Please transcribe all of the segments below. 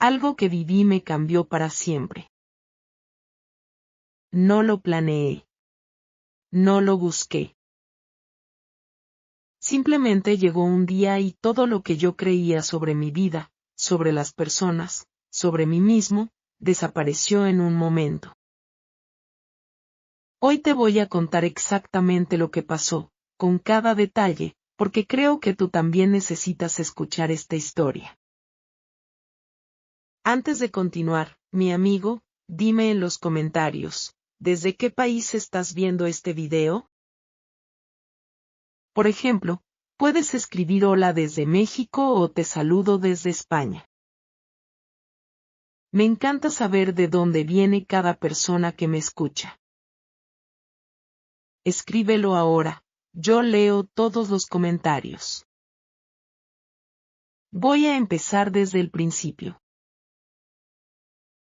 Algo que viví me cambió para siempre. No lo planeé. No lo busqué. Simplemente llegó un día y todo lo que yo creía sobre mi vida, sobre las personas, sobre mí mismo, desapareció en un momento. Hoy te voy a contar exactamente lo que pasó, con cada detalle, porque creo que tú también necesitas escuchar esta historia. Antes de continuar, mi amigo, dime en los comentarios, ¿desde qué país estás viendo este video? Por ejemplo, puedes escribir hola desde México o te saludo desde España. Me encanta saber de dónde viene cada persona que me escucha. Escríbelo ahora, yo leo todos los comentarios. Voy a empezar desde el principio.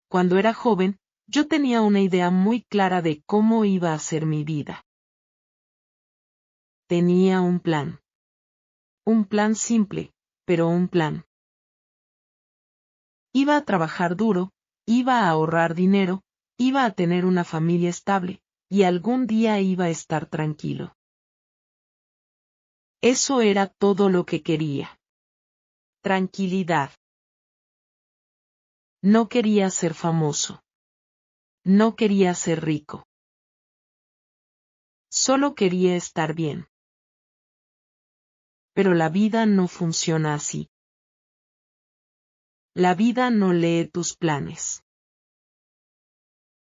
Cuando era joven, yo tenía una idea muy clara de cómo iba a ser mi vida. Tenía un plan. Un plan simple, pero un plan. Iba a trabajar duro, iba a ahorrar dinero, iba a tener una familia estable, y algún día iba a estar tranquilo. Eso era todo lo que quería. Tranquilidad. No quería ser famoso. No quería ser rico. Solo quería estar bien. Pero la vida no funciona así. La vida no lee tus planes.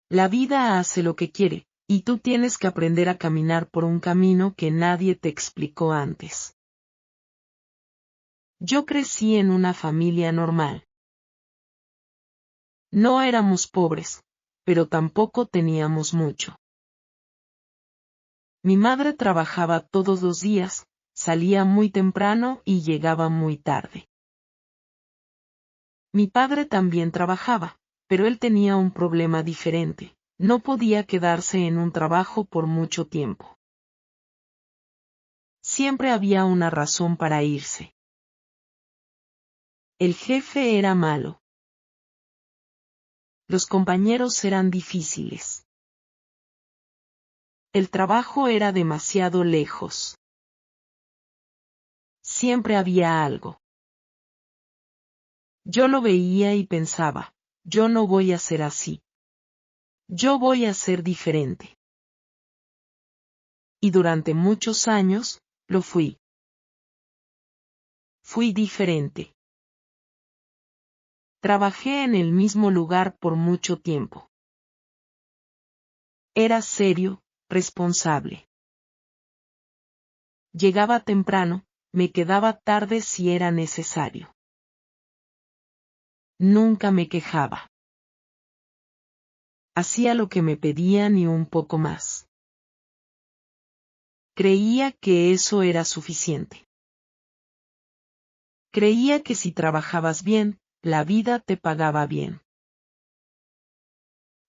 La vida hace lo que quiere, y tú tienes que aprender a caminar por un camino que nadie te explicó antes. Yo crecí en una familia normal. No éramos pobres, pero tampoco teníamos mucho. Mi madre trabajaba todos los días, salía muy temprano y llegaba muy tarde. Mi padre también trabajaba, pero él tenía un problema diferente, no podía quedarse en un trabajo por mucho tiempo. Siempre había una razón para irse. El jefe era malo. Los compañeros eran difíciles. El trabajo era demasiado lejos. Siempre había algo. Yo lo veía y pensaba, yo no voy a ser así. Yo voy a ser diferente. Y durante muchos años, lo fui. Fui diferente. Trabajé en el mismo lugar por mucho tiempo. Era serio, responsable. Llegaba temprano, me quedaba tarde si era necesario. Nunca me quejaba. Hacía lo que me pedían y un poco más. Creía que eso era suficiente. Creía que si trabajabas bien, la vida te pagaba bien.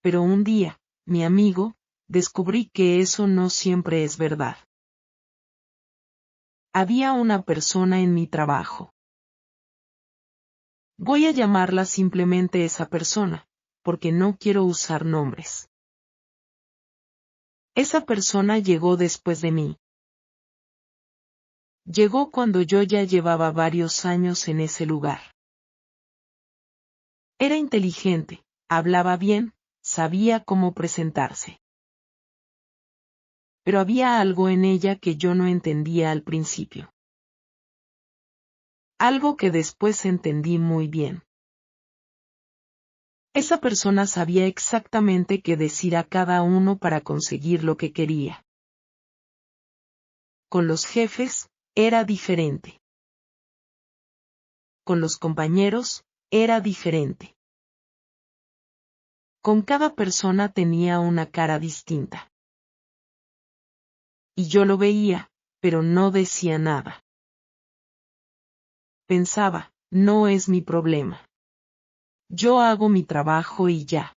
Pero un día, mi amigo, descubrí que eso no siempre es verdad. Había una persona en mi trabajo. Voy a llamarla simplemente esa persona, porque no quiero usar nombres. Esa persona llegó después de mí. Llegó cuando yo ya llevaba varios años en ese lugar. Era inteligente, hablaba bien, sabía cómo presentarse. Pero había algo en ella que yo no entendía al principio. Algo que después entendí muy bien. Esa persona sabía exactamente qué decir a cada uno para conseguir lo que quería. Con los jefes, era diferente. Con los compañeros, era diferente. Con cada persona tenía una cara distinta. Y yo lo veía, pero no decía nada. Pensaba, no es mi problema. Yo hago mi trabajo y ya.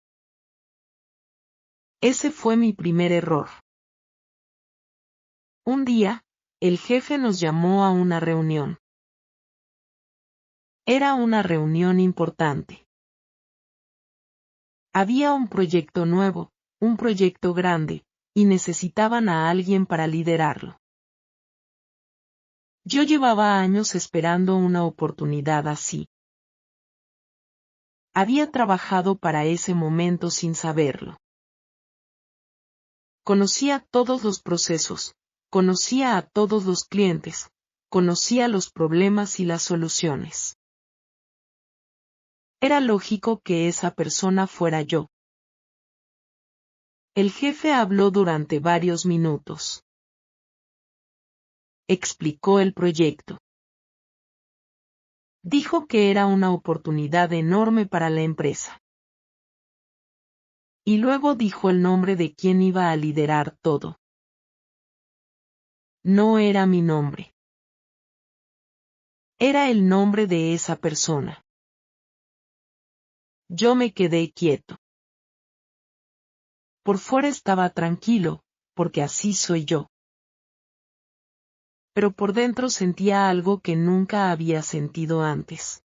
Ese fue mi primer error. Un día, el jefe nos llamó a una reunión. Era una reunión importante. Había un proyecto nuevo, un proyecto grande, y necesitaban a alguien para liderarlo. Yo llevaba años esperando una oportunidad así. Había trabajado para ese momento sin saberlo. Conocía todos los procesos, conocía a todos los clientes, conocía los problemas y las soluciones. Era lógico que esa persona fuera yo. El jefe habló durante varios minutos. Explicó el proyecto. Dijo que era una oportunidad enorme para la empresa. Y luego dijo el nombre de quien iba a liderar todo. No era mi nombre. Era el nombre de esa persona. Yo me quedé quieto. Por fuera estaba tranquilo, porque así soy yo. Pero por dentro sentía algo que nunca había sentido antes.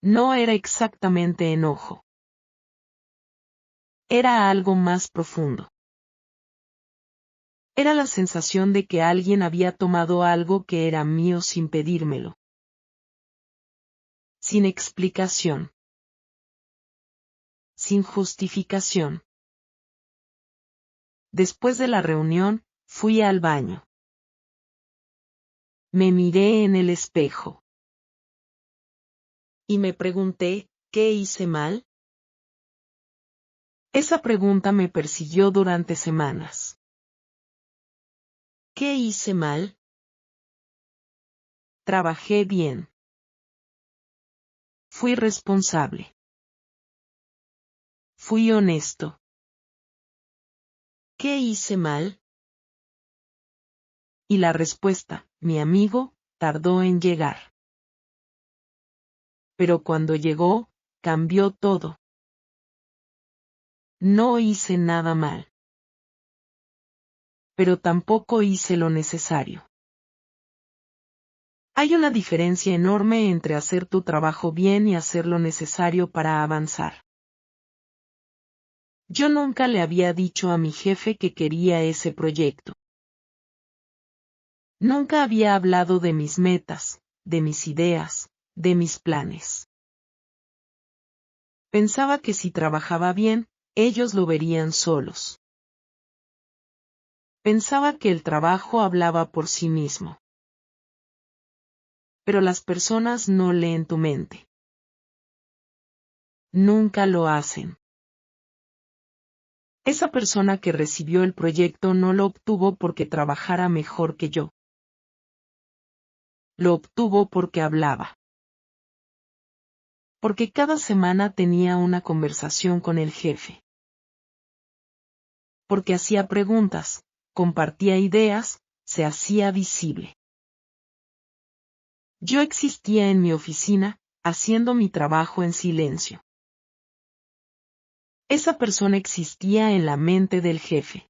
No era exactamente enojo. Era algo más profundo. Era la sensación de que alguien había tomado algo que era mío sin pedírmelo. Sin explicación. Sin justificación. Después de la reunión, fui al baño. Me miré en el espejo. Y me pregunté, ¿qué hice mal? Esa pregunta me persiguió durante semanas. ¿Qué hice mal? Trabajé bien. Fui responsable. Fui honesto. ¿Qué hice mal? Y la respuesta, mi amigo, tardó en llegar. Pero cuando llegó, cambió todo. No hice nada mal. Pero tampoco hice lo necesario. Hay una diferencia enorme entre hacer tu trabajo bien y hacer lo necesario para avanzar. Yo nunca le había dicho a mi jefe que quería ese proyecto. Nunca había hablado de mis metas, de mis ideas, de mis planes. Pensaba que si trabajaba bien, ellos lo verían solos. Pensaba que el trabajo hablaba por sí mismo. Pero las personas no leen tu mente. Nunca lo hacen. Esa persona que recibió el proyecto no lo obtuvo porque trabajara mejor que yo. Lo obtuvo porque hablaba. Porque cada semana tenía una conversación con el jefe. Porque hacía preguntas, compartía ideas, se hacía visible. Yo existía en mi oficina, haciendo mi trabajo en silencio. Esa persona existía en la mente del jefe.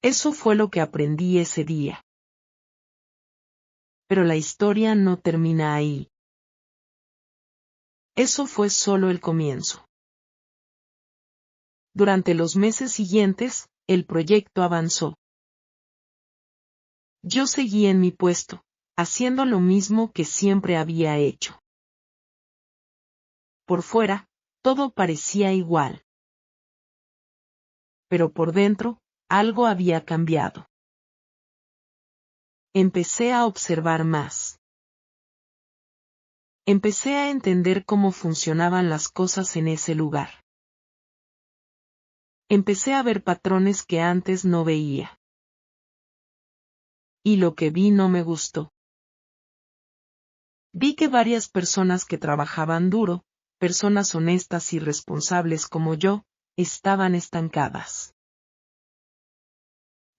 Eso fue lo que aprendí ese día. Pero la historia no termina ahí. Eso fue solo el comienzo. Durante los meses siguientes, el proyecto avanzó. Yo seguí en mi puesto, haciendo lo mismo que siempre había hecho. Por fuera, todo parecía igual. Pero por dentro, algo había cambiado. Empecé a observar más. Empecé a entender cómo funcionaban las cosas en ese lugar. Empecé a ver patrones que antes no veía. Y lo que vi no me gustó. Vi que varias personas que trabajaban duro, personas honestas y responsables como yo, estaban estancadas.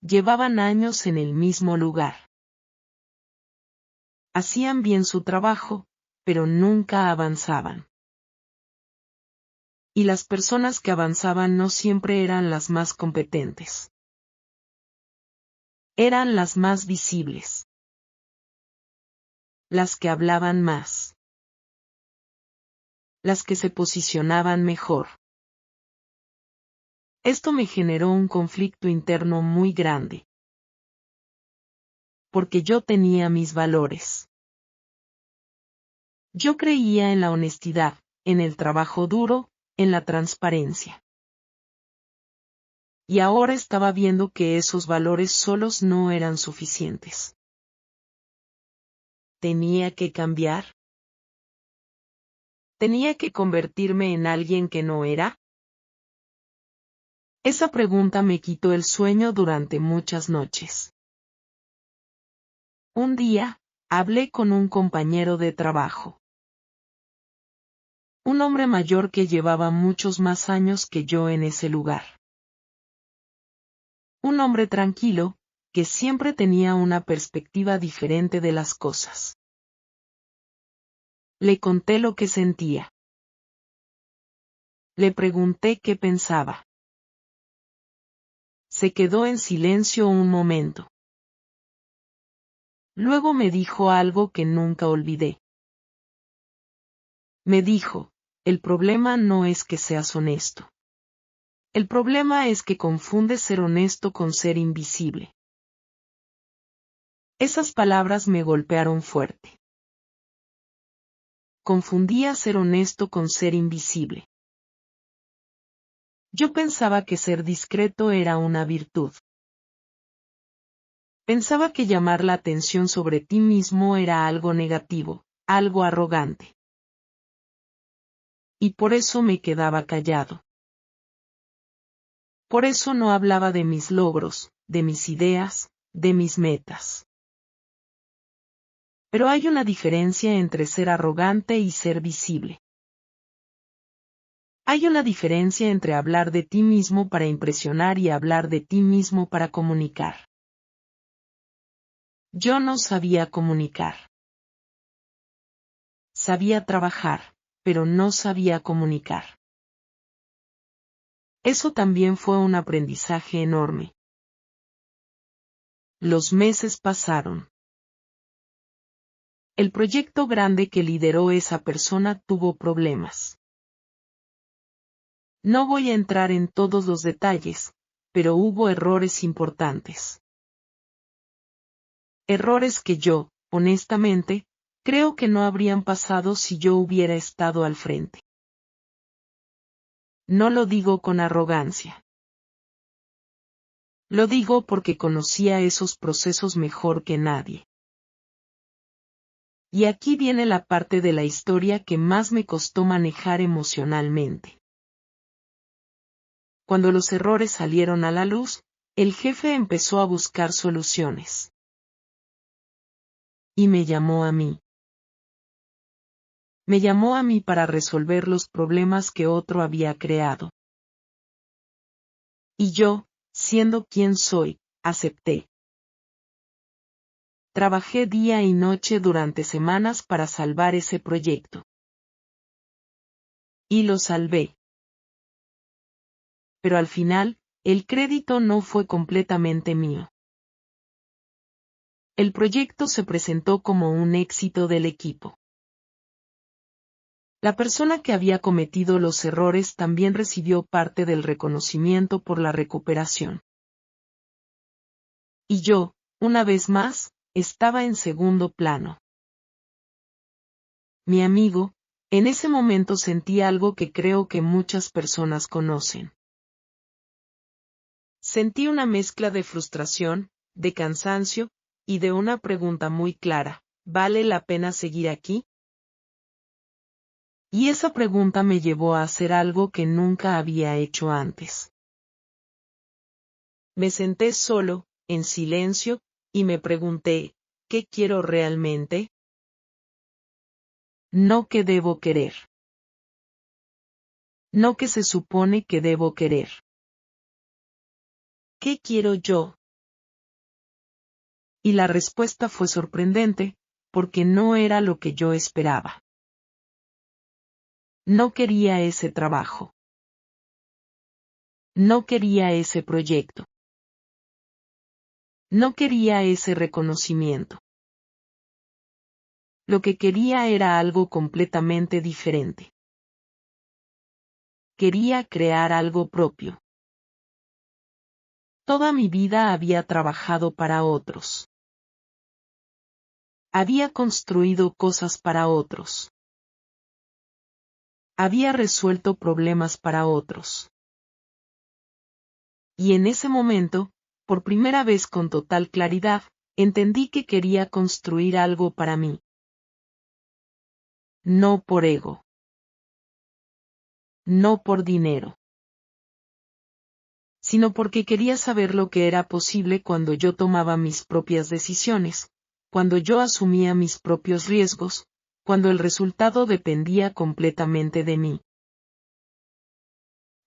Llevaban años en el mismo lugar. Hacían bien su trabajo, pero nunca avanzaban. Y las personas que avanzaban no siempre eran las más competentes. Eran las más visibles. Las que hablaban más. las que se posicionaban mejor. Esto me generó un conflicto interno muy grande. Porque yo tenía mis valores. Yo creía en la honestidad, en el trabajo duro, en la transparencia. Y ahora estaba viendo que esos valores solos no eran suficientes. ¿Tenía que cambiar? ¿Tenía que convertirme en alguien que no era? Esa pregunta me quitó el sueño durante muchas noches. Un día, hablé con un compañero de trabajo. Un hombre mayor que llevaba muchos más años que yo en ese lugar. Un hombre tranquilo, que siempre tenía una perspectiva diferente de las cosas. Le conté lo que sentía. Le pregunté qué pensaba. Se quedó en silencio un momento. Luego me dijo algo que nunca olvidé. Me dijo, el problema no es que seas honesto. El problema es que confundes ser honesto con ser invisible. Esas palabras me golpearon fuerte. Confundía ser honesto con ser invisible. Yo pensaba que ser discreto era una virtud. Pensaba que llamar la atención sobre ti mismo era algo negativo, algo arrogante. Y por eso me quedaba callado. Por eso no hablaba de mis logros, de mis ideas, de mis metas. Pero hay una diferencia entre ser arrogante y ser visible. Hay una diferencia entre hablar de ti mismo para impresionar y hablar de ti mismo para comunicar. Yo no sabía comunicar. Sabía trabajar, pero no sabía comunicar. Eso también fue un aprendizaje enorme. Los meses pasaron. El proyecto grande que lideró esa persona tuvo problemas. No voy a entrar en todos los detalles, pero hubo errores importantes. Errores que yo, honestamente, creo que no habrían pasado si yo hubiera estado al frente. No lo digo con arrogancia. Lo digo porque conocía esos procesos mejor que nadie. Y aquí viene la parte de la historia que más me costó manejar emocionalmente. Cuando los errores salieron a la luz, el jefe empezó a buscar soluciones. Y me llamó a mí. Me llamó a mí para resolver los problemas que otro había creado. Y yo, siendo quien soy, acepté. Trabajé día y noche durante semanas para salvar ese proyecto. Y lo salvé. Pero al final, el crédito no fue completamente mío. El proyecto se presentó como un éxito del equipo. La persona que había cometido los errores también recibió parte del reconocimiento por la recuperación. Y yo, una vez más, estaba en segundo plano. Mi amigo, en ese momento sentí algo que creo que muchas personas conocen. Sentí una mezcla de frustración, de cansancio, y de una pregunta muy clara, ¿vale la pena seguir aquí? Y esa pregunta me llevó a hacer algo que nunca había hecho antes. Me senté solo, en silencio, y me pregunté, ¿qué quiero realmente? No qué debo querer. No qué se supone que debo querer. ¿Qué quiero yo? Y la respuesta fue sorprendente, porque no era lo que yo esperaba. No quería ese trabajo. No quería ese proyecto. No quería ese reconocimiento. Lo que quería era algo completamente diferente. Quería crear algo propio. Toda mi vida había trabajado para otros. Había construido cosas para otros. Había resuelto problemas para otros. Y en ese momento, por primera vez con total claridad, entendí que quería construir algo para mí. No por ego. No por dinero. Sino porque quería saber lo que era posible cuando yo tomaba mis propias decisiones, cuando yo asumía mis propios riesgos, cuando el resultado dependía completamente de mí.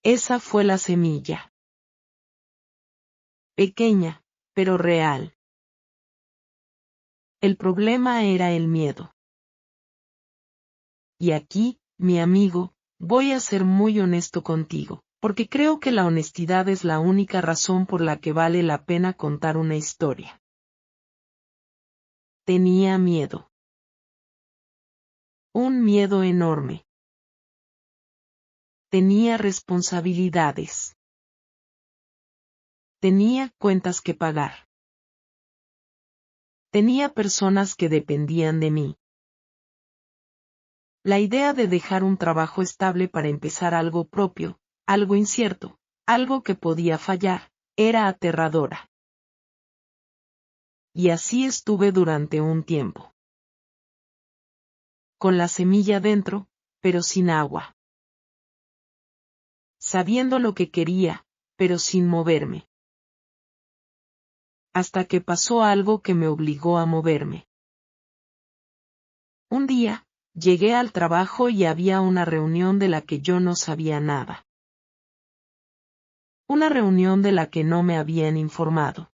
Esa fue la semilla. Pequeña, pero real. El problema era el miedo. Y aquí, mi amigo, voy a ser muy honesto contigo, porque creo que la honestidad es la única razón por la que vale la pena contar una historia. Tenía miedo. Un miedo enorme. Tenía responsabilidades. Tenía cuentas que pagar. Tenía personas que dependían de mí. La idea de dejar un trabajo estable para empezar algo propio, algo incierto, algo que podía fallar, era aterradora. Y así estuve durante un tiempo. Con la semilla dentro, pero sin agua. Sabiendo lo que quería, pero sin moverme. Hasta que pasó algo que me obligó a moverme. Un día, llegué al trabajo y había una reunión de la que yo no sabía nada. Una reunión de la que no me habían informado.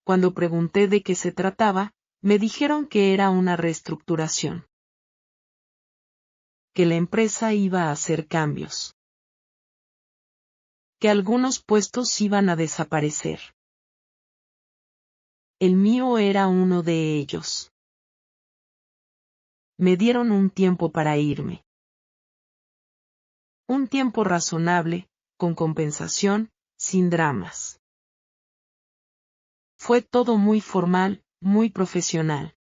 Cuando pregunté de qué se trataba, me dijeron que era una reestructuración. Que la empresa iba a hacer cambios. Que algunos puestos iban a desaparecer. El mío era uno de ellos. Me dieron un tiempo para irme. Un tiempo razonable, con compensación, sin dramas. Fue todo muy formal, muy profesional.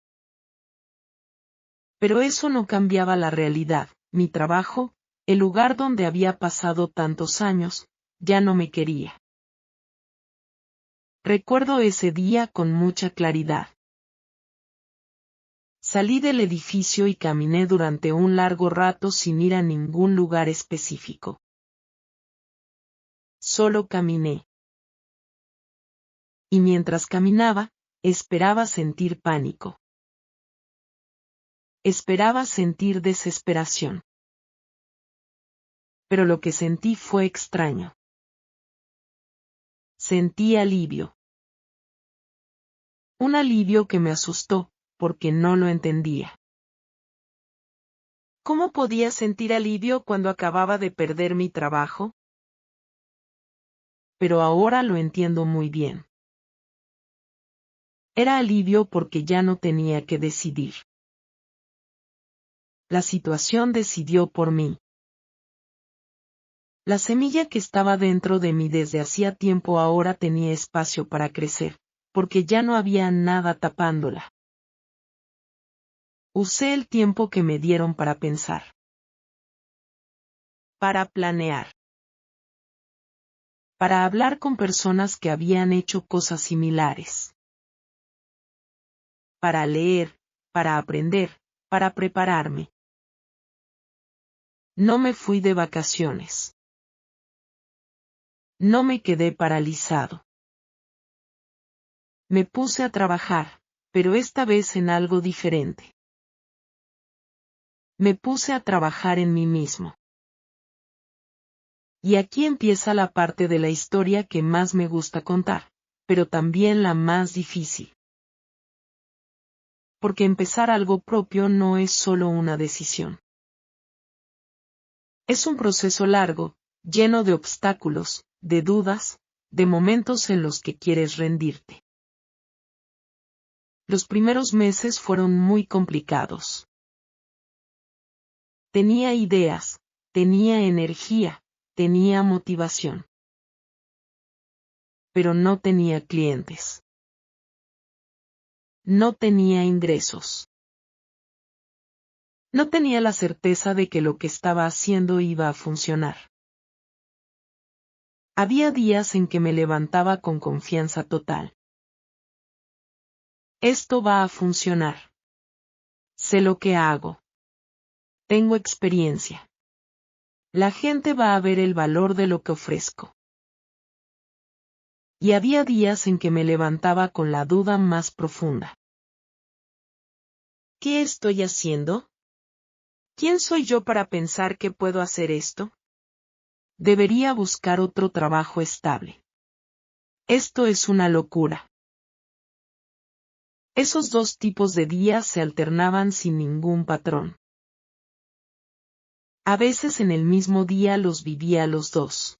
Pero eso no cambiaba la realidad. Mi trabajo, el lugar donde había pasado tantos años, ya no me quería. Recuerdo ese día con mucha claridad. Salí del edificio y caminé durante un largo rato sin ir a ningún lugar específico. Solo caminé. Y mientras caminaba, esperaba sentir pánico. Esperaba sentir desesperación. Pero lo que sentí fue extraño. Sentí alivio. Un alivio que me asustó, porque no lo entendía. ¿Cómo podía sentir alivio cuando acababa de perder mi trabajo? Pero ahora lo entiendo muy bien. Era alivio porque ya no tenía que decidir. La situación decidió por mí. La semilla que estaba dentro de mí desde hacía tiempo ahora tenía espacio para crecer, porque ya no había nada tapándola. Usé el tiempo que me dieron para pensar. Para planear. Para hablar con personas que habían hecho cosas similares. Para leer, para aprender, para prepararme. No me fui de vacaciones. No me quedé paralizado. Me puse a trabajar, pero esta vez en algo diferente. Me puse a trabajar en mí mismo. Y aquí empieza la parte de la historia que más me gusta contar, pero también la más difícil. Porque empezar algo propio no es solo una decisión. Es un proceso largo, lleno de obstáculos, de dudas, de momentos en los que quieres rendirte. Los primeros meses fueron muy complicados. Tenía ideas, tenía energía, tenía motivación. Pero no tenía clientes. No tenía ingresos. No tenía la certeza de que lo que estaba haciendo iba a funcionar. Había días en que me levantaba con confianza total. Esto va a funcionar. Sé lo que hago. Tengo experiencia. La gente va a ver el valor de lo que ofrezco. Y había días en que me levantaba con la duda más profunda. ¿Qué estoy haciendo? ¿Quién soy yo para pensar que puedo hacer esto? Debería buscar otro trabajo estable. Esto es una locura. Esos dos tipos de días se alternaban sin ningún patrón. A veces en el mismo día los vivía los dos.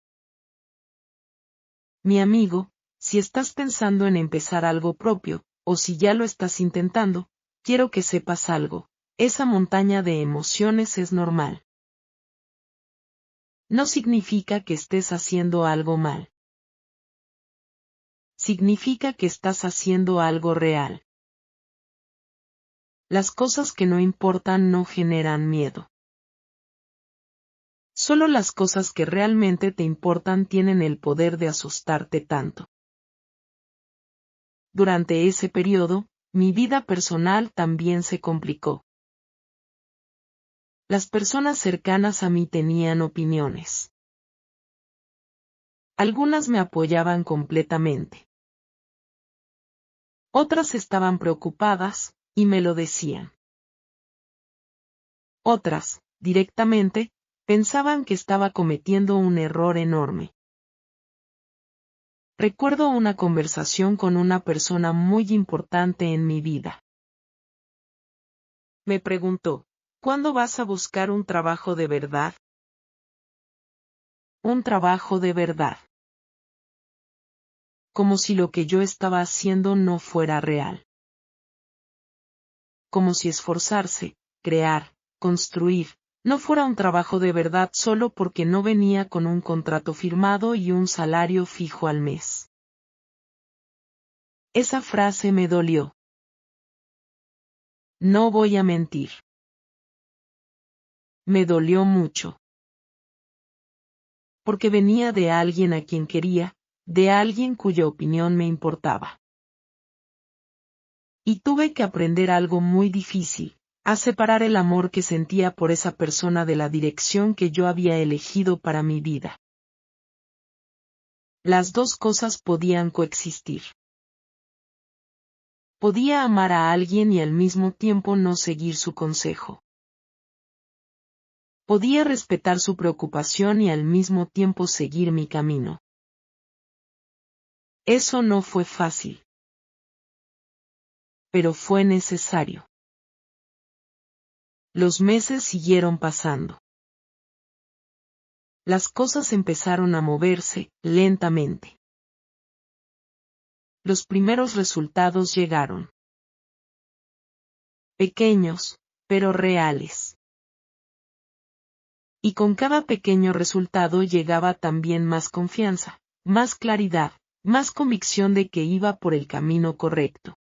Mi amigo, si estás pensando en empezar algo propio, o si ya lo estás intentando, quiero que sepas algo. Esa montaña de emociones es normal. No significa que estés haciendo algo mal. Significa que estás haciendo algo real. Las cosas que no importan no generan miedo. Solo las cosas que realmente te importan tienen el poder de asustarte tanto. Durante ese periodo, mi vida personal también se complicó. Las personas cercanas a mí tenían opiniones. Algunas me apoyaban completamente. Otras estaban preocupadas, y me lo decían. Otras, directamente, pensaban que estaba cometiendo un error enorme. Recuerdo una conversación con una persona muy importante en mi vida. Me preguntó, ¿cuándo vas a buscar un trabajo de verdad? Un trabajo de verdad. Como si lo que yo estaba haciendo no fuera real. Como si esforzarse, crear, construir, no fuera un trabajo de verdad solo porque no venía con un contrato firmado y un salario fijo al mes. Esa frase me dolió. No voy a mentir. Me dolió mucho. Porque venía de alguien a quien quería, de alguien cuya opinión me importaba. Y tuve que aprender algo muy difícil, a separar el amor que sentía por esa persona de la dirección que yo había elegido para mi vida. Las dos cosas podían coexistir. Podía amar a alguien y al mismo tiempo no seguir su consejo. Podía respetar su preocupación y al mismo tiempo seguir mi camino. Eso no fue fácil. Pero fue necesario. Los meses siguieron pasando. Las cosas empezaron a moverse, lentamente. Los primeros resultados llegaron. Pequeños, pero reales. Y con cada pequeño resultado llegaba también más confianza, más claridad, más convicción de que iba por el camino correcto.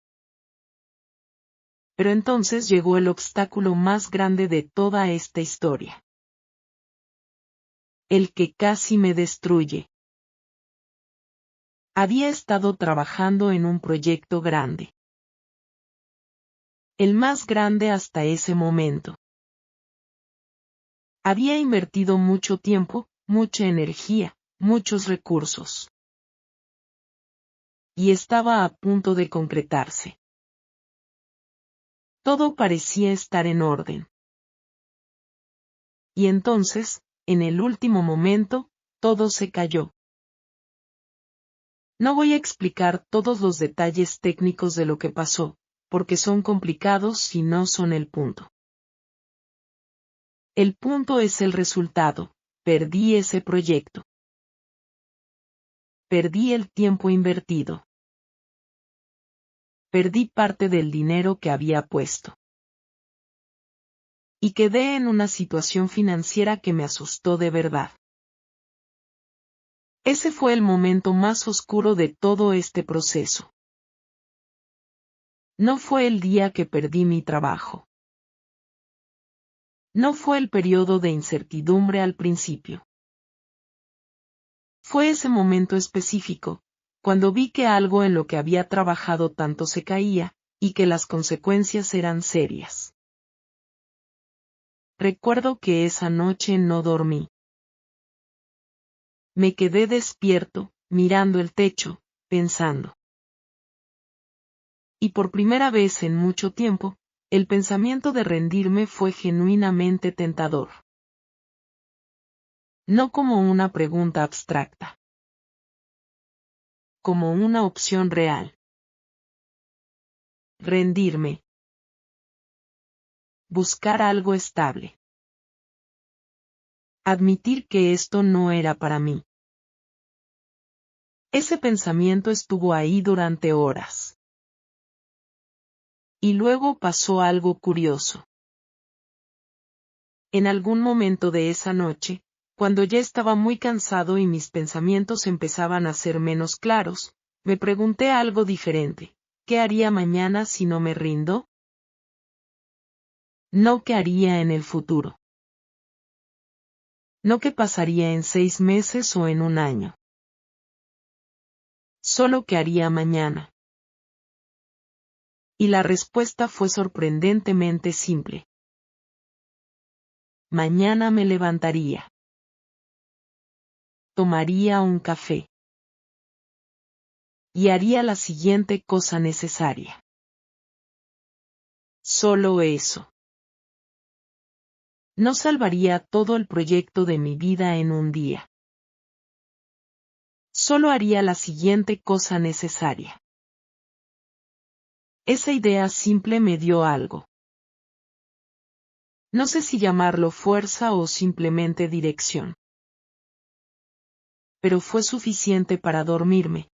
Pero entonces llegó el obstáculo más grande de toda esta historia. El que casi me destruye. Había estado trabajando en un proyecto grande. El más grande hasta ese momento. Había invertido mucho tiempo, mucha energía, muchos recursos. Y estaba a punto de concretarse. Todo parecía estar en orden. Y entonces, en el último momento, todo se cayó. No voy a explicar todos los detalles técnicos de lo que pasó, porque son complicados y no son el punto. El punto es el resultado. Perdí ese proyecto. Perdí el tiempo invertido. Perdí parte del dinero que había puesto. Y quedé en una situación financiera que me asustó de verdad. Ese fue el momento más oscuro de todo este proceso. No fue el día que perdí mi trabajo. No fue el periodo de incertidumbre al principio. Fue ese momento específico, cuando vi que algo en lo que había trabajado tanto se caía, y que las consecuencias eran serias. Recuerdo que esa noche no dormí. Me quedé despierto, mirando el techo, pensando. Y por primera vez en mucho tiempo, el pensamiento de rendirme fue genuinamente tentador. No como una pregunta abstracta. Como una opción real. Rendirme. Buscar algo estable. Admitir que esto no era para mí. Ese pensamiento estuvo ahí durante horas. Y luego pasó algo curioso. En algún momento de esa noche, cuando ya estaba muy cansado y mis pensamientos empezaban a ser menos claros, me pregunté algo diferente. ¿Qué haría mañana si no me rindo? No qué haría en el futuro. No qué pasaría en 6 meses o en un año. Solo qué haría mañana. Y la respuesta fue sorprendentemente simple. Mañana me levantaría. Tomaría un café. Y haría la siguiente cosa necesaria. Solo eso. No salvaría todo el proyecto de mi vida en un día. Solo haría la siguiente cosa necesaria. Esa idea simple me dio algo. No sé si llamarlo fuerza o simplemente dirección. Pero fue suficiente para dormirme.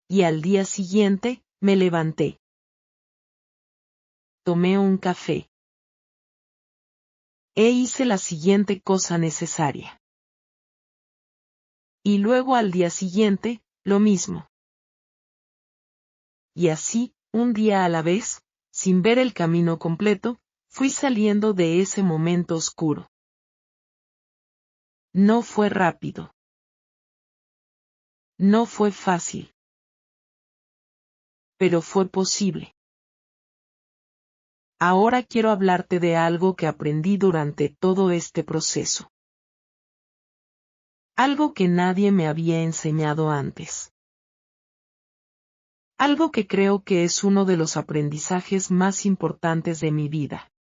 Y al día siguiente, me levanté. Tomé un café. E hice la siguiente cosa necesaria. Y luego al día siguiente, lo mismo. Y así, un día a la vez, sin ver el camino completo, fui saliendo de ese momento oscuro. No fue rápido. No fue fácil. Pero fue posible. Ahora quiero hablarte de algo que aprendí durante todo este proceso. Algo que nadie me había enseñado antes. Algo que creo que es uno de los aprendizajes más importantes de mi vida.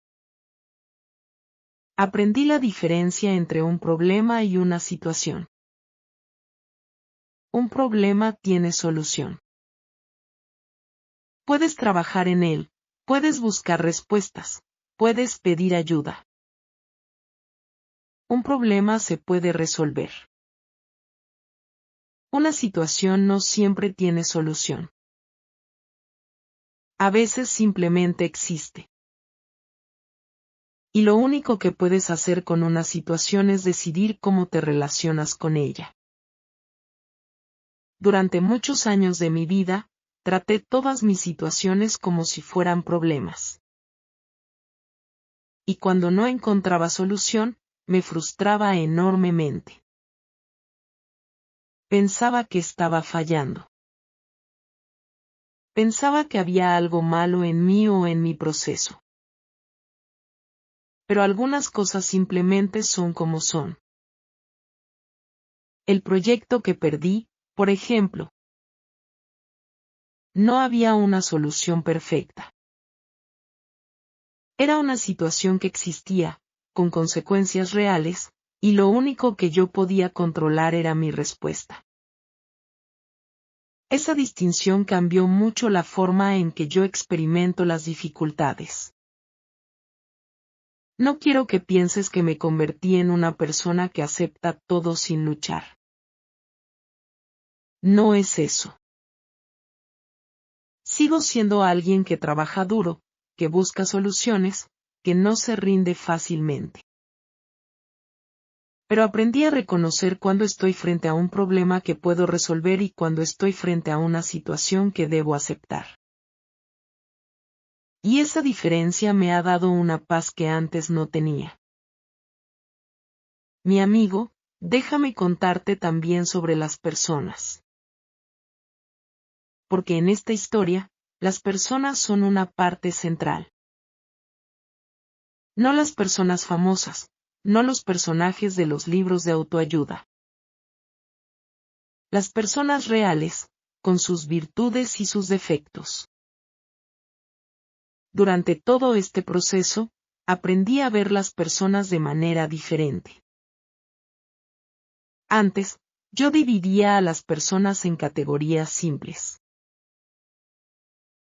Aprendí la diferencia entre un problema y una situación. Un problema tiene solución. Puedes trabajar en él, puedes buscar respuestas, puedes pedir ayuda. Un problema se puede resolver. Una situación no siempre tiene solución. A veces simplemente existe. Y lo único que puedes hacer con una situación es decidir cómo te relacionas con ella. Durante muchos años de mi vida, traté todas mis situaciones como si fueran problemas. Y cuando no encontraba solución, me frustraba enormemente. Pensaba que estaba fallando. Pensaba que había algo malo en mí o en mi proceso. Pero algunas cosas simplemente son como son. El proyecto que perdí, por ejemplo. No había una solución perfecta. Era una situación que existía, con consecuencias reales, y lo único que yo podía controlar era mi respuesta. Esa distinción cambió mucho la forma en que yo experimento las dificultades. No quiero que pienses que me convertí en una persona que acepta todo sin luchar. No es eso. Sigo siendo alguien que trabaja duro, que busca soluciones, que no se rinde fácilmente. Pero aprendí a reconocer cuando estoy frente a un problema que puedo resolver y cuando estoy frente a una situación que debo aceptar. Y esa diferencia me ha dado una paz que antes no tenía. Mi amigo, déjame contarte también sobre las personas. Porque en esta historia, las personas son una parte central. No las personas famosas, no los personajes de los libros de autoayuda. Las personas reales, con sus virtudes y sus defectos. Durante todo este proceso, aprendí a ver las personas de manera diferente. Antes, yo dividía a las personas en categorías simples.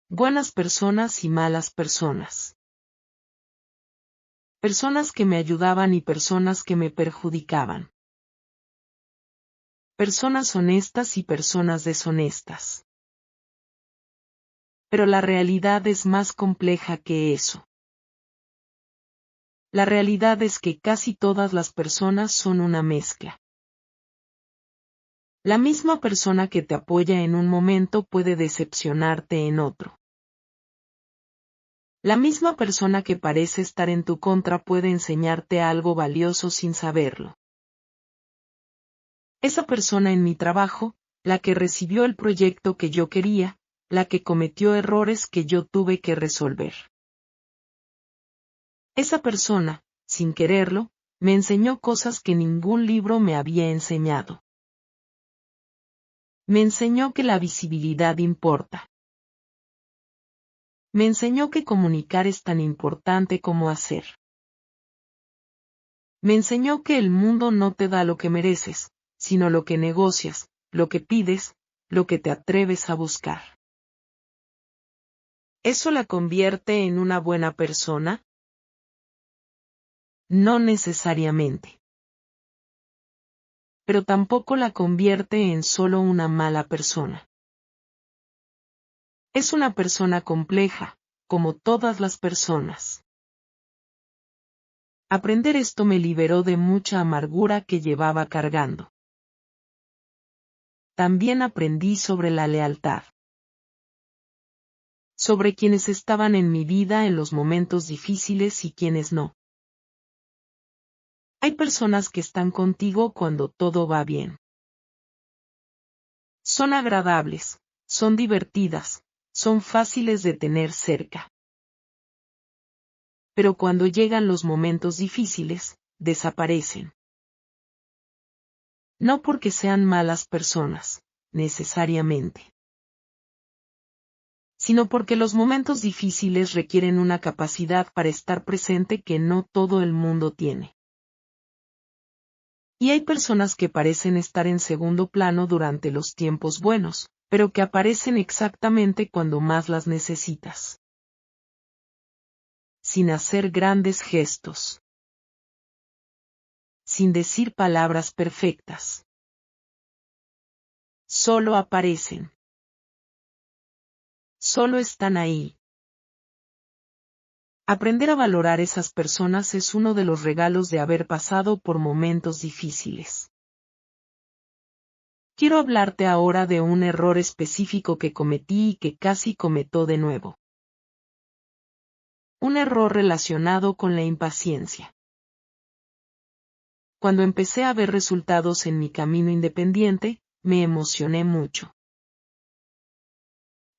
Buenas personas y malas personas. Personas que me ayudaban y personas que me perjudicaban. Personas honestas y personas deshonestas. Pero la realidad es más compleja que eso. La realidad es que casi todas las personas son una mezcla. La misma persona que te apoya en un momento puede decepcionarte en otro. La misma persona que parece estar en tu contra puede enseñarte algo valioso sin saberlo. Esa persona en mi trabajo, la que recibió el proyecto que yo quería, la que cometió errores que yo tuve que resolver. Esa persona, sin quererlo, me enseñó cosas que ningún libro me había enseñado. Me enseñó que la visibilidad importa. Me enseñó que comunicar es tan importante como hacer. Me enseñó que el mundo no te da lo que mereces, sino lo que negocias, lo que pides, lo que te atreves a buscar. ¿Eso la convierte en una buena persona? No necesariamente. Pero tampoco la convierte en solo una mala persona. Es una persona compleja, como todas las personas. Aprender esto me liberó de mucha amargura que llevaba cargando. También aprendí sobre la lealtad. Sobre quienes estaban en mi vida en los momentos difíciles y quienes no. Hay personas que están contigo cuando todo va bien. Son agradables, son divertidas, son fáciles de tener cerca. Pero cuando llegan los momentos difíciles, desaparecen. No porque sean malas personas, necesariamente. Sino porque los momentos difíciles requieren una capacidad para estar presente que no todo el mundo tiene. Y hay personas que parecen estar en segundo plano durante los tiempos buenos, pero que aparecen exactamente cuando más las necesitas. Sin hacer grandes gestos. Sin decir palabras perfectas. Solo aparecen. Solo están ahí. Aprender a valorar esas personas es uno de los regalos de haber pasado por momentos difíciles. Quiero hablarte ahora de un error específico que cometí y que casi cometo de nuevo. Un error relacionado con la impaciencia. Cuando empecé a ver resultados en mi camino independiente, me emocioné mucho.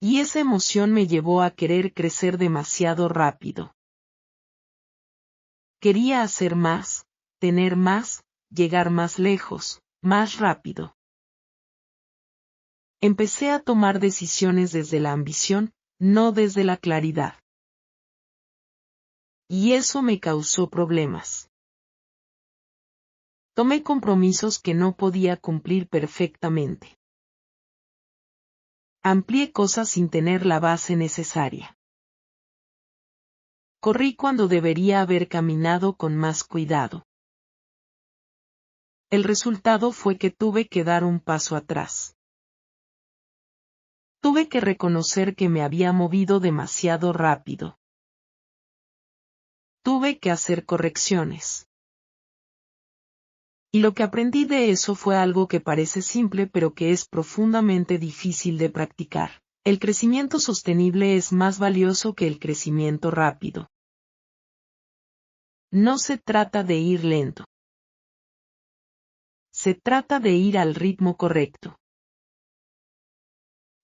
Y esa emoción me llevó a querer crecer demasiado rápido. Quería hacer más, tener más, llegar más lejos, más rápido. Empecé a tomar decisiones desde la ambición, no desde la claridad. Y eso me causó problemas. Tomé compromisos que no podía cumplir perfectamente. Amplié cosas sin tener la base necesaria. Corrí cuando debería haber caminado con más cuidado. El resultado fue que tuve que dar un paso atrás. Tuve que reconocer que me había movido demasiado rápido. Tuve que hacer correcciones. Y lo que aprendí de eso fue algo que parece simple pero que es profundamente difícil de practicar. El crecimiento sostenible es más valioso que el crecimiento rápido. No se trata de ir lento. Se trata de ir al ritmo correcto.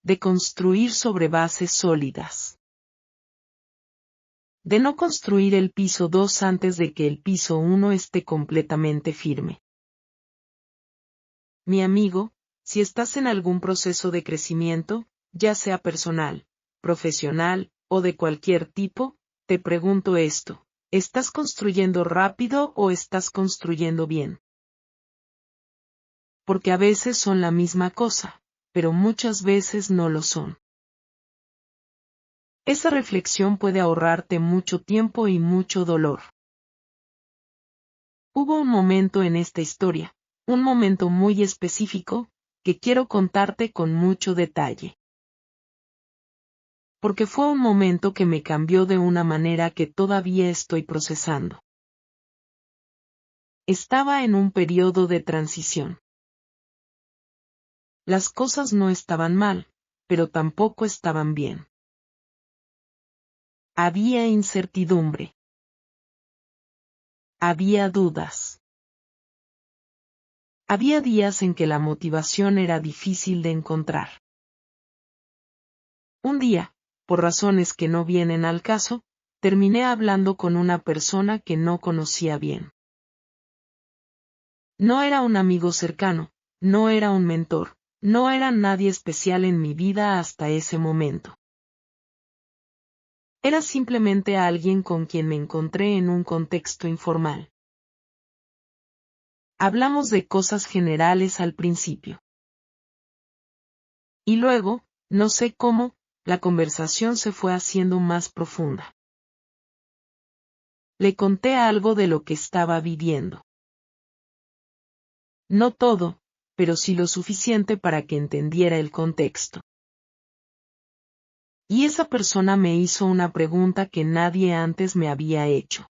De construir sobre bases sólidas. De no construir el piso 2 antes de que el piso 1 esté completamente firme. Mi amigo, si estás en algún proceso de crecimiento, ya sea personal, profesional, o de cualquier tipo, te pregunto esto, ¿estás construyendo rápido o estás construyendo bien? Porque a veces son la misma cosa, pero muchas veces no lo son. Esa reflexión puede ahorrarte mucho tiempo y mucho dolor. Hubo un momento en esta historia, un momento muy específico, que quiero contarte con mucho detalle. Porque fue un momento que me cambió de una manera que todavía estoy procesando. Estaba en un periodo de transición. Las cosas no estaban mal, pero tampoco estaban bien. Había incertidumbre. Había dudas. Había días en que la motivación era difícil de encontrar. Un día, por razones que no vienen al caso, terminé hablando con una persona que no conocía bien. No era un amigo cercano, no era un mentor, no era nadie especial en mi vida hasta ese momento. Era simplemente alguien con quien me encontré en un contexto informal. Hablamos de cosas generales al principio. Y luego, no sé cómo, la conversación se fue haciendo más profunda. Le conté algo de lo que estaba viviendo. No todo, pero sí lo suficiente para que entendiera el contexto. Y esa persona me hizo una pregunta que nadie antes me había hecho.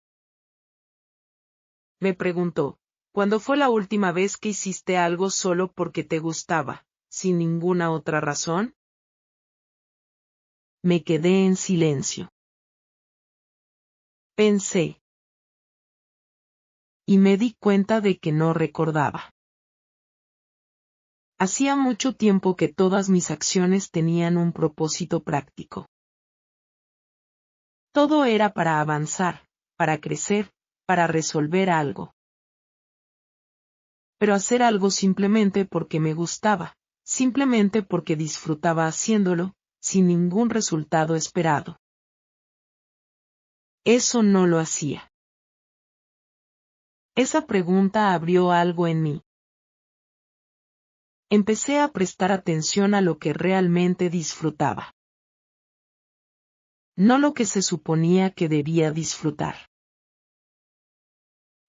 Me preguntó, ¿cuándo fue la última vez que hiciste algo solo porque te gustaba, sin ninguna otra razón? Me quedé en silencio. Pensé. Y me di cuenta de que no recordaba. Hacía mucho tiempo que todas mis acciones tenían un propósito práctico. Todo era para avanzar, para crecer, para resolver algo. Pero hacer algo simplemente porque me gustaba, simplemente porque disfrutaba haciéndolo, sin ningún resultado esperado. Eso no lo hacía. Esa pregunta abrió algo en mí. Empecé a prestar atención a lo que realmente disfrutaba. No lo que se suponía que debía disfrutar.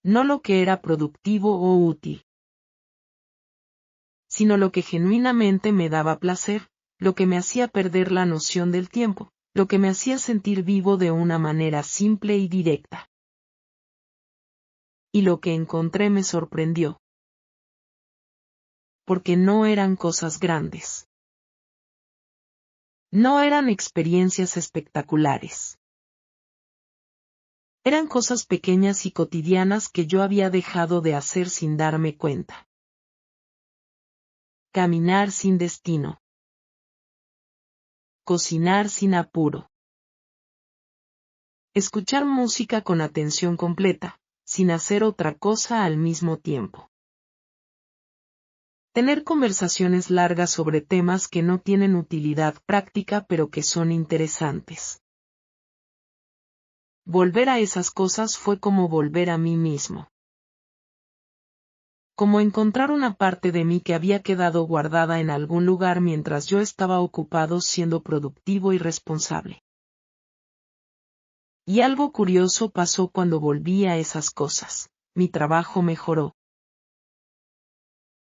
No lo que era productivo o útil. Sino lo que genuinamente me daba placer, lo que me hacía perder la noción del tiempo, lo que me hacía sentir vivo de una manera simple y directa. Y lo que encontré me sorprendió. Porque no eran cosas grandes. No eran experiencias espectaculares. Eran cosas pequeñas y cotidianas que yo había dejado de hacer sin darme cuenta. Caminar sin destino. Cocinar sin apuro. Escuchar música con atención completa, sin hacer otra cosa al mismo tiempo. Tener conversaciones largas sobre temas que no tienen utilidad práctica pero que son interesantes. Volver a esas cosas fue como volver a mí mismo. Como encontrar una parte de mí que había quedado guardada en algún lugar mientras yo estaba ocupado siendo productivo y responsable. Y algo curioso pasó cuando volví a esas cosas. Mi trabajo mejoró.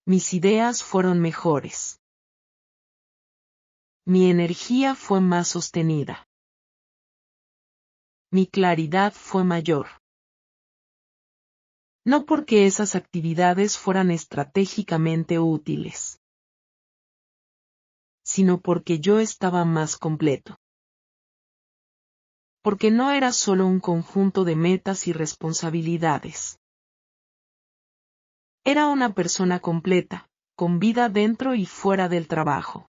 Mis ideas fueron mejores. Mi energía fue más sostenida. mi claridad fue mayor. No porque esas actividades fueran estratégicamente útiles, sino porque yo estaba más completo. Porque no era solo un conjunto de metas y responsabilidades. Era una persona completa, con vida dentro y fuera del trabajo.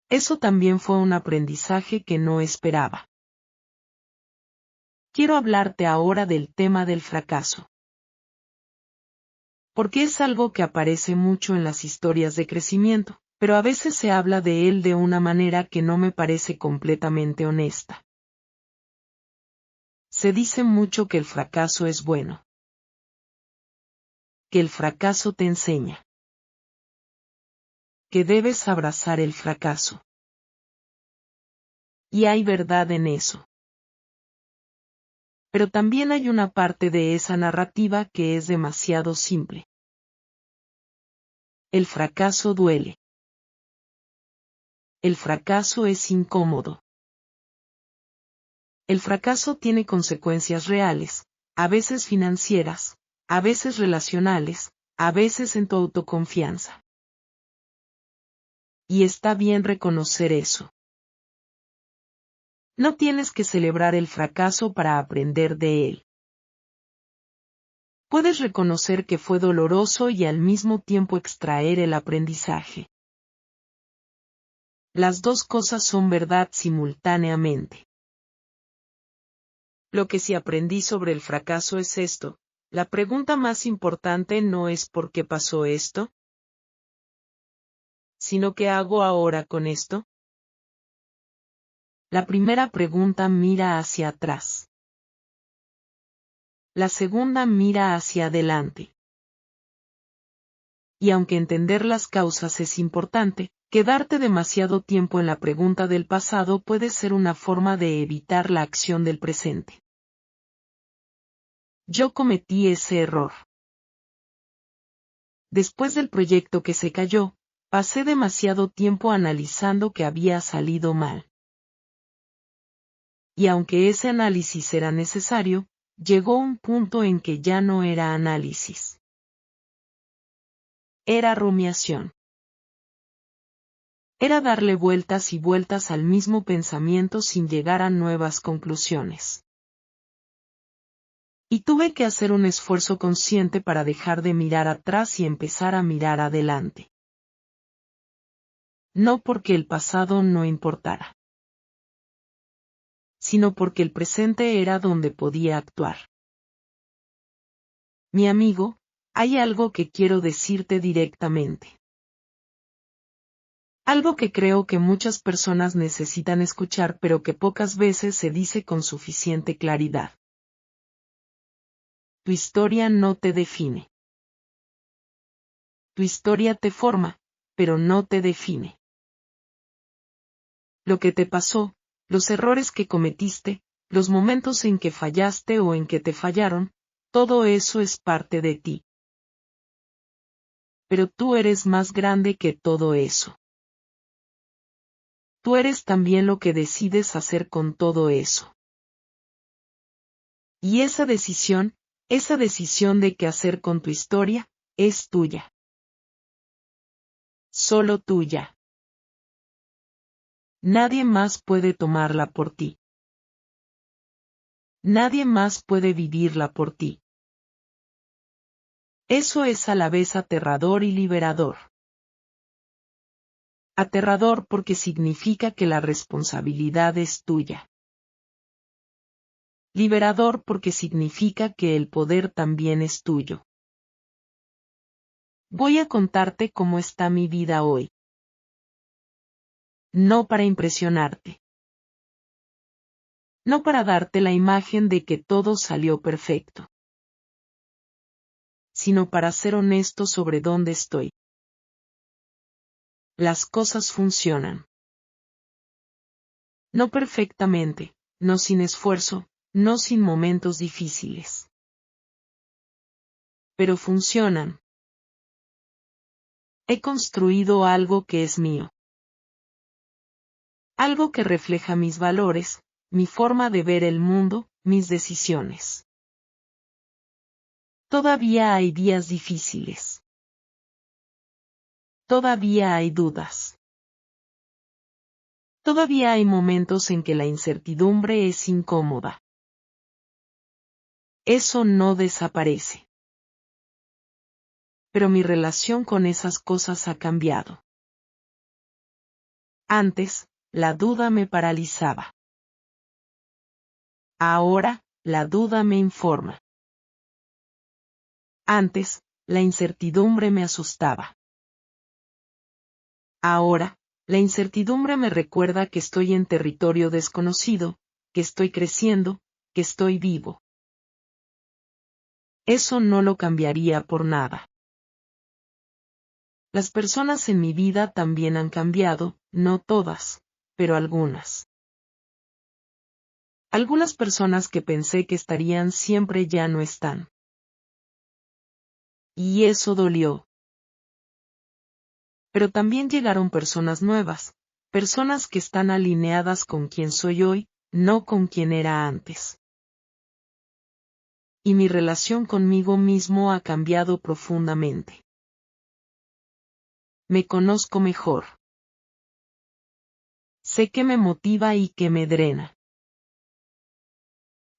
Eso también fue un aprendizaje que no esperaba. Quiero hablarte ahora del tema del fracaso. Porque es algo que aparece mucho en las historias de crecimiento, pero a veces se habla de él de una manera que no me parece completamente honesta. Se dice mucho que el fracaso es bueno. Que el fracaso te enseña. Que debes abrazar el fracaso. Y hay verdad en eso. Pero también hay una parte de esa narrativa que es demasiado simple. El fracaso duele. El fracaso es incómodo. El fracaso tiene consecuencias reales, a veces financieras, a veces relacionales, a veces en tu autoconfianza. Y está bien reconocer eso. No tienes que celebrar el fracaso para aprender de él. Puedes reconocer que fue doloroso y al mismo tiempo extraer el aprendizaje. Las dos cosas son verdad simultáneamente. Lo que sí aprendí sobre el fracaso es esto: la pregunta más importante no es ¿por qué pasó esto?, sino ¿qué hago ahora con esto? La primera pregunta mira hacia atrás. La segunda mira hacia adelante. Y aunque entender las causas es importante, quedarte demasiado tiempo en la pregunta del pasado puede ser una forma de evitar la acción del presente. Yo cometí ese error. Después del proyecto que se cayó, pasé demasiado tiempo analizando que había salido mal. Y aunque ese análisis era necesario, llegó un punto en que ya no era análisis. Era rumiación. Era darle vueltas y vueltas al mismo pensamiento sin llegar a nuevas conclusiones. Y tuve que hacer un esfuerzo consciente para dejar de mirar atrás y empezar a mirar adelante. No porque el pasado no importara, sino porque el presente era donde podía actuar. Mi amigo, hay algo que quiero decirte directamente. Algo que creo que muchas personas necesitan escuchar pero que pocas veces se dice con suficiente claridad. Tu historia no te define. Tu historia te forma, pero no te define. Lo que te pasó, los errores que cometiste, los momentos en que fallaste o en que te fallaron, todo eso es parte de ti. Pero tú eres más grande que todo eso. Tú eres también lo que decides hacer con todo eso. Y esa decisión de qué hacer con tu historia, es tuya. Solo tuya. Nadie más puede tomarla por ti. Nadie más puede vivirla por ti. Eso es a la vez aterrador y liberador. Aterrador porque significa que la responsabilidad es tuya. Liberador porque significa que el poder también es tuyo. Voy a contarte cómo está mi vida hoy. No para impresionarte. No para darte la imagen de que todo salió perfecto. Sino para ser honesto sobre dónde estoy. Las cosas funcionan. No perfectamente, no sin esfuerzo, no sin momentos difíciles. Pero funcionan. He construido algo que es mío. Algo que refleja mis valores, mi forma de ver el mundo, mis decisiones. Todavía hay días difíciles. Todavía hay dudas. Todavía hay momentos en que la incertidumbre es incómoda. Eso no desaparece. Pero mi relación con esas cosas ha cambiado. Antes, la duda me paralizaba. Ahora, la duda me informa. Antes, la incertidumbre me asustaba. Ahora, la incertidumbre me recuerda que estoy en territorio desconocido, que estoy creciendo, que estoy vivo. Eso no lo cambiaría por nada. Las personas en mi vida también han cambiado, no todas, pero algunas. Algunas personas que pensé que estarían siempre ya no están. Y eso dolió. Pero también llegaron personas nuevas, personas que están alineadas con quien soy hoy, no con quien era antes. Y mi relación conmigo mismo ha cambiado profundamente. Me conozco mejor. Sé qué me motiva y qué me drena.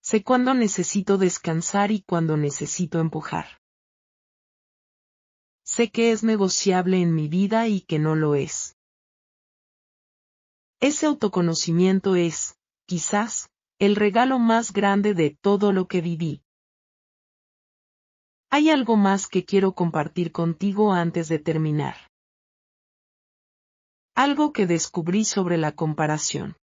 Sé cuándo necesito descansar y cuándo necesito empujar. Sé que es negociable en mi vida y que no lo es. Ese autoconocimiento es, quizás, el regalo más grande de todo lo que viví. Hay algo más que quiero compartir contigo antes de terminar. Algo que descubrí sobre la comparación.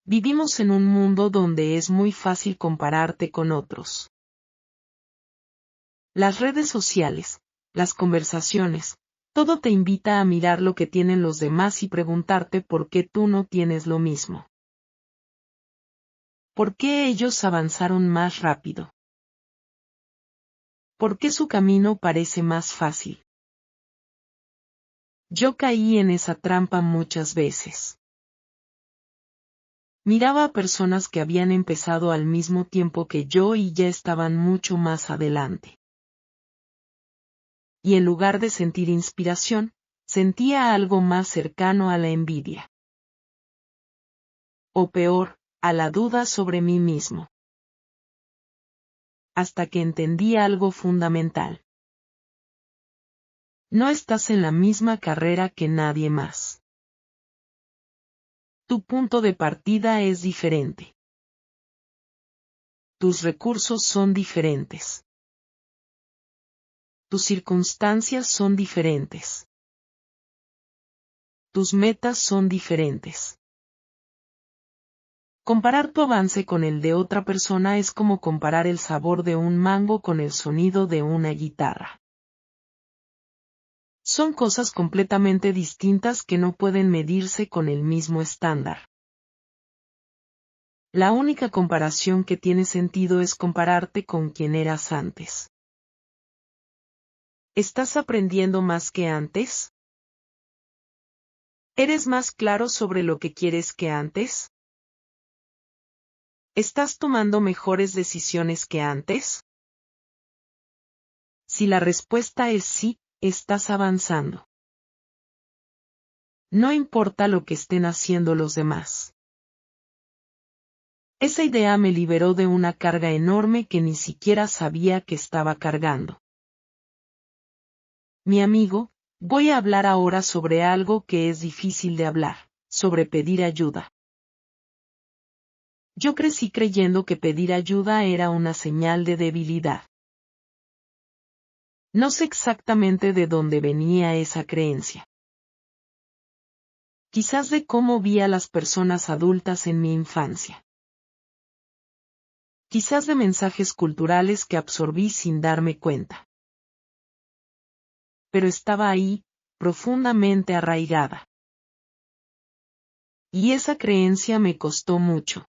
Vivimos en un mundo donde es muy fácil compararte con otros. Las redes sociales, las conversaciones, todo te invita a mirar lo que tienen los demás y preguntarte por qué tú no tienes lo mismo. ¿Por qué ellos avanzaron más rápido? ¿Por qué su camino parece más fácil? Yo caí en esa trampa muchas veces. Miraba a personas que habían empezado al mismo tiempo que yo y ya estaban mucho más adelante. Y en lugar de sentir inspiración, sentía algo más cercano a la envidia. O peor, a la duda sobre mí mismo. Hasta que entendí algo fundamental. No estás en la misma carrera que nadie más. Tu punto de partida es diferente. Tus recursos son diferentes. Tus circunstancias son diferentes. Tus metas son diferentes. Comparar tu avance con el de otra persona es como comparar el sabor de un mango con el sonido de una guitarra. Son cosas completamente distintas que no pueden medirse con el mismo estándar. La única comparación que tiene sentido es compararte con quien eras antes. ¿Estás aprendiendo más que antes? ¿Eres más claro sobre lo que quieres que antes? ¿Estás tomando mejores decisiones que antes? Si la respuesta es sí, estás avanzando. No importa lo que estén haciendo los demás. Esa idea me liberó de una carga enorme que ni siquiera sabía que estaba cargando. Mi amigo, voy a hablar ahora sobre algo que es difícil de hablar, sobre pedir ayuda. Yo crecí creyendo que pedir ayuda era una señal de debilidad. No sé exactamente de dónde venía esa creencia. Quizás de cómo vi a las personas adultas en mi infancia. Quizás de mensajes culturales que absorbí sin darme cuenta. Pero estaba ahí, profundamente arraigada. Y esa creencia me costó mucho.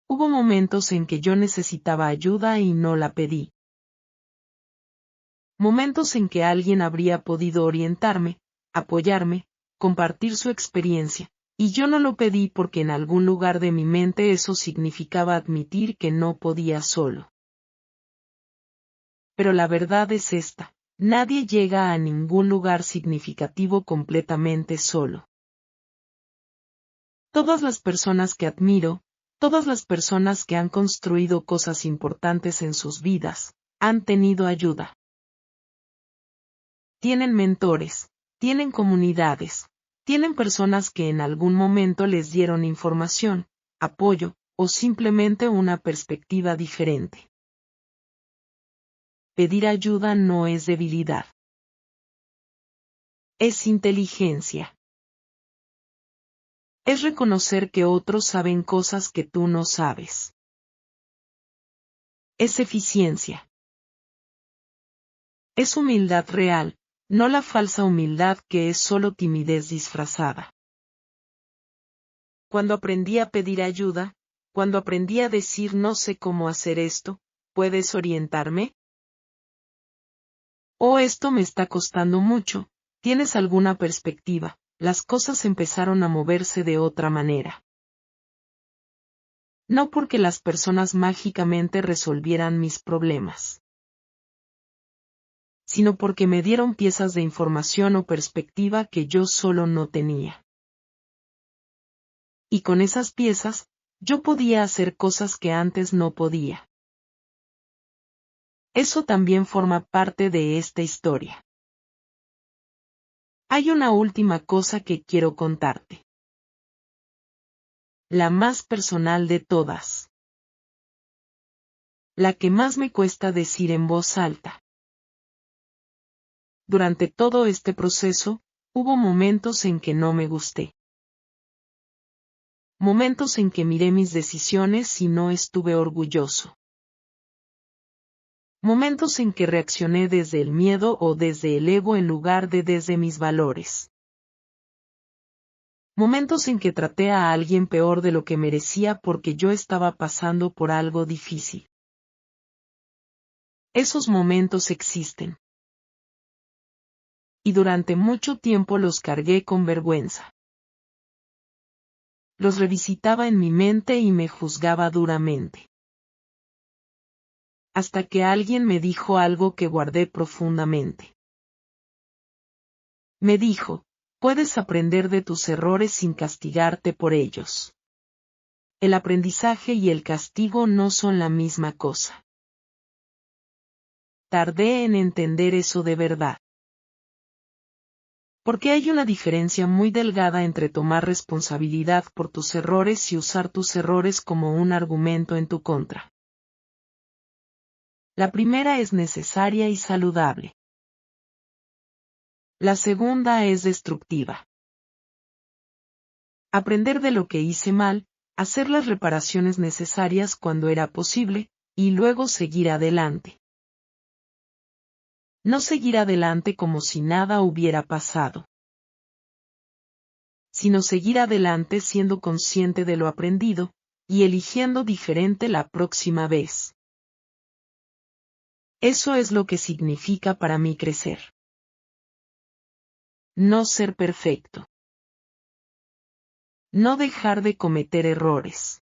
Hubo momentos en que yo necesitaba ayuda y no la pedí. Momentos en que alguien habría podido orientarme, apoyarme, compartir su experiencia, Y yo no lo pedí porque en algún lugar de mi mente eso significaba admitir que no podía solo. Pero la verdad es esta: nadie llega a ningún lugar significativo completamente solo. Todas las personas que admiro, todas las personas que han construido cosas importantes en sus vidas, han tenido ayuda. Tienen mentores, tienen comunidades, tienen personas que en algún momento les dieron información, apoyo, o simplemente una perspectiva diferente. Pedir ayuda no es debilidad. Es inteligencia. Es reconocer que otros saben cosas que tú no sabes. Es eficiencia. Es humildad real, no la falsa humildad que es solo timidez disfrazada. Cuando aprendí a pedir ayuda, cuando aprendí a decir no sé cómo hacer esto, ¿puedes orientarme? Oh, esto me está costando mucho, ¿tienes alguna perspectiva? Las cosas empezaron a moverse de otra manera. No porque las personas mágicamente resolvieran mis problemas, sino porque me dieron piezas de información o perspectiva que yo solo no tenía. Y con esas piezas, yo podía hacer cosas que antes no podía. Eso también forma parte de esta historia. Hay una última cosa que quiero contarte. La más personal de todas. La que más me cuesta decir en voz alta. Durante todo este proceso, hubo momentos en que no me gusté. Momentos en que miré mis decisiones y no estuve orgulloso. Momentos en que reaccioné desde el miedo o desde el ego en lugar de desde mis valores. Momentos en que traté a alguien peor de lo que merecía porque yo estaba pasando por algo difícil. Esos momentos existen. Y durante mucho tiempo los cargué con vergüenza. Los revisitaba en mi mente y me juzgaba duramente. Hasta que alguien me dijo algo que guardé profundamente. Me dijo: puedes aprender de tus errores sin castigarte por ellos. El aprendizaje y el castigo no son la misma cosa. Tardé en entender eso de verdad. Porque hay una diferencia muy delgada entre tomar responsabilidad por tus errores y usar tus errores como un argumento en tu contra. La primera es necesaria y saludable. La segunda es destructiva. Aprender de lo que hice mal, hacer las reparaciones necesarias cuando era posible, y luego seguir adelante. No seguir adelante como si nada hubiera pasado, sino seguir adelante siendo consciente de lo aprendido, y eligiendo diferente la próxima vez. Eso es lo que significa para mí crecer. No ser perfecto. No dejar de cometer errores,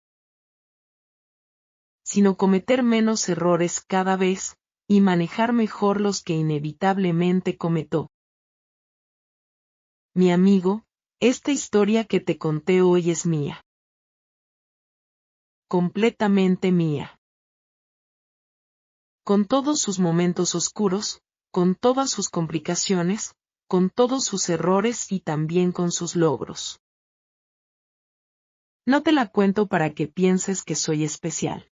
sino cometer menos errores cada vez, y manejar mejor los que inevitablemente cometo. Mi amigo, esta historia que te conté hoy es mía. Completamente mía. Con todos sus momentos oscuros, con todas sus complicaciones, con todos sus errores y también con sus logros. No te la cuento para que pienses que soy especial.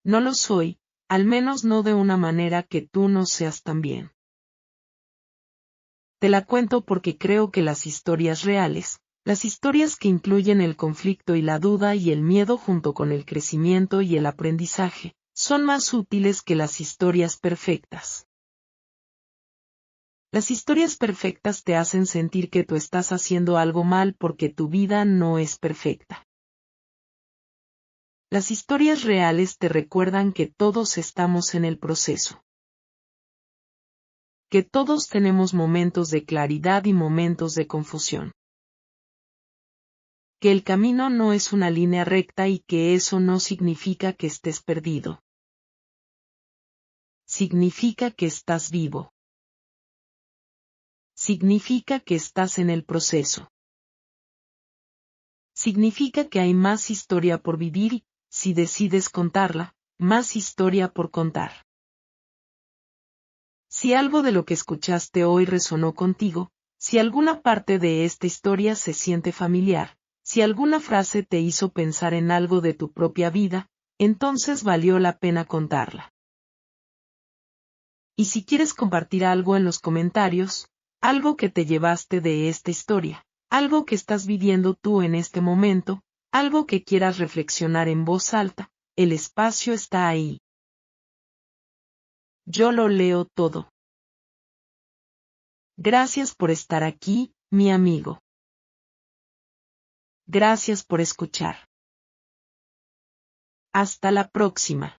No lo soy, al menos no de una manera que tú no seas también. Te la cuento porque creo que las historias reales, las historias que incluyen el conflicto y la duda y el miedo junto con el crecimiento y el aprendizaje, son más útiles que las historias perfectas. Las historias perfectas te hacen sentir que tú estás haciendo algo mal porque tu vida no es perfecta. Las historias reales te recuerdan que todos estamos en el proceso. Que todos tenemos momentos de claridad y momentos de confusión. que el camino no es una línea recta y que eso no significa que estés perdido. Significa que estás vivo. Significa que estás en el proceso. Significa que hay más historia por vivir y, si decides contarla, más historia por contar. Si algo de lo que escuchaste hoy resonó contigo, si alguna parte de esta historia se siente familiar, si alguna frase te hizo pensar en algo de tu propia vida, entonces valió la pena contarla. Y si quieres compartir algo en los comentarios, algo que te llevaste de esta historia, algo que estás viviendo tú en este momento, algo que quieras reflexionar en voz alta, el espacio está ahí. Yo lo leo todo. Gracias por estar aquí, mi amigo. Gracias por escuchar. Hasta la próxima.